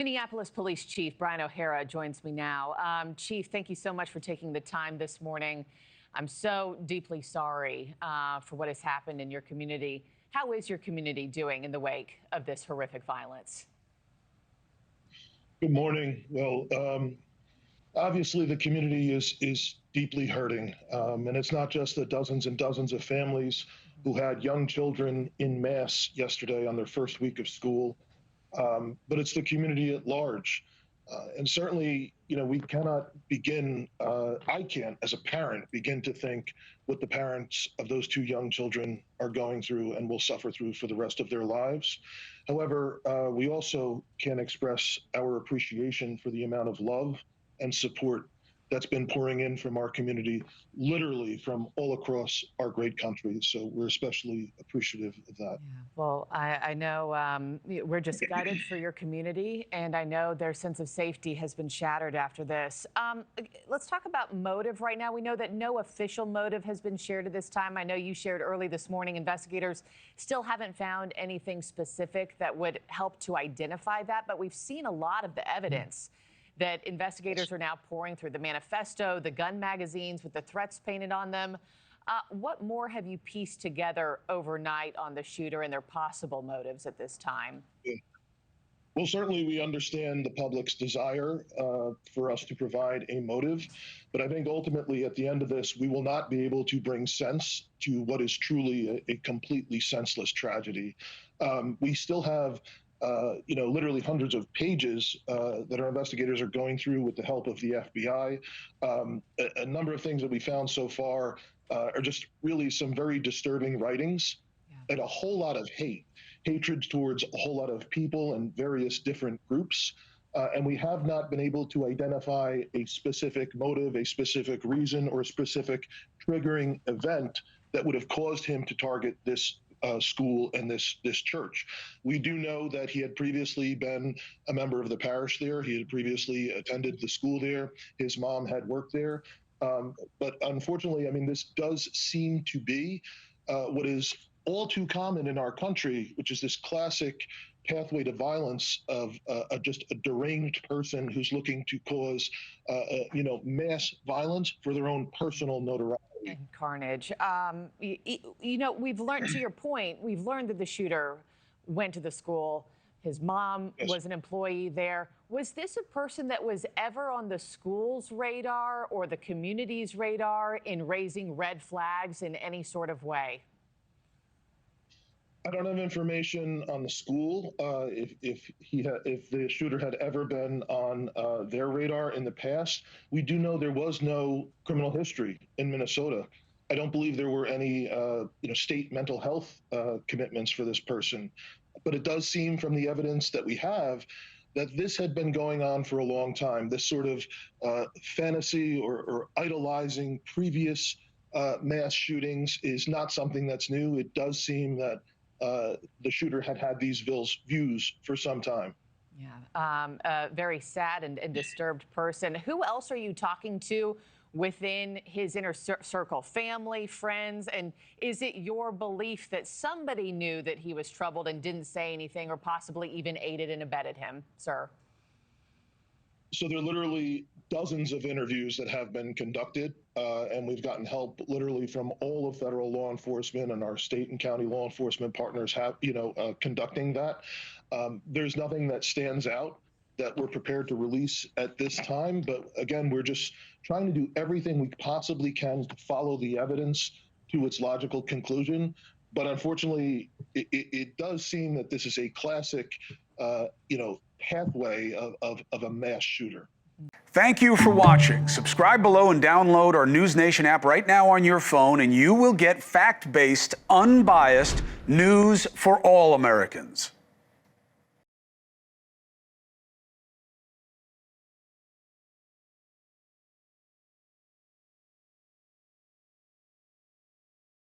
Minneapolis Police Chief Brian O'Hara joins me now. Chief, thank you so much for taking the time this morning. I'm so deeply sorry for what has happened in your community. How is your community doing in the wake of this horrific violence? Good morning. Well, obviously the community is deeply hurting, and it's not just the dozens and dozens of families who had young children in mass yesterday on their first week of school, but it's the community at large. And certainly, we cannot begin, I can't, as a parent, begin to think what the parents of those two young children are going through and will suffer through for the rest of their lives. However, we also can express our appreciation for the amount of love and support that's been pouring in from our community, literally from all across our great country. So we're especially appreciative of that. Yeah. Well, I know we're just gutted for your community, and I know their sense of safety has been shattered after this. Let's talk about motive right now. We know that no official motive has been shared at this time. I know you shared early this morning investigators still haven't found anything specific that would help to identify that, but we've seen a lot of the evidence that investigators are now pouring through: the manifesto, the gun magazines with the threats painted on them. What more have you pieced together overnight on the shooter and their possible motives at this time? Well, certainly we understand the public's desire for us to provide a motive, but I think ultimately at the end of this, we will not be able to bring sense to what is truly a completely senseless tragedy. We still have literally hundreds of pages that our investigators are going through with the help of the FBI. A number of things that we found so far are just really some very disturbing writings and a whole lot of hatred towards a whole lot of people and various different groups. And we have not been able to identify a specific motive, a specific reason, or a specific triggering event that would have caused him to target this school and this church. We do know that he had previously been a member of the parish there. He had previously attended the school there. His mom had worked there. But unfortunately, I mean, this does seem to be what is all too common in our country, which is this classic pathway to violence of just a deranged person who's looking to cause, mass violence for their own personal notoriety. And carnage. We've learned, to your point, we've learned that the shooter went to the school. His mom was an employee there. Was this a person that was ever on the school's radar or the community's radar in raising red flags in any sort of way? I don't have information on the school if the shooter had ever been on their radar in the past. We do know there was no criminal history in Minnesota. I don't believe there were any state mental health commitments for this person. But it does seem from the evidence that we have that this had been going on for a long time. This sort of fantasy or idolizing previous mass shootings is not something that's new. It does seem that the shooter had these views for some time. Yeah, a very sad and disturbed person. Who else are you talking to within his inner circle? Family, friends? And is it your belief that somebody knew that he was troubled and didn't say anything, or possibly even aided and abetted him, sir? So there are literally dozens of interviews that have been conducted, and we've gotten help literally from all of federal law enforcement, and our state and county law enforcement partners have, conducting that. There's nothing that stands out that we're prepared to release at this time. But again, we're just trying to do everything we possibly can to follow the evidence to its logical conclusion. But unfortunately, it does seem that this is a classic, pathway of a mass shooter. Thank you for watching. Subscribe below and download our NewsNation app right now on your phone, and you will get fact-based, unbiased news for all Americans.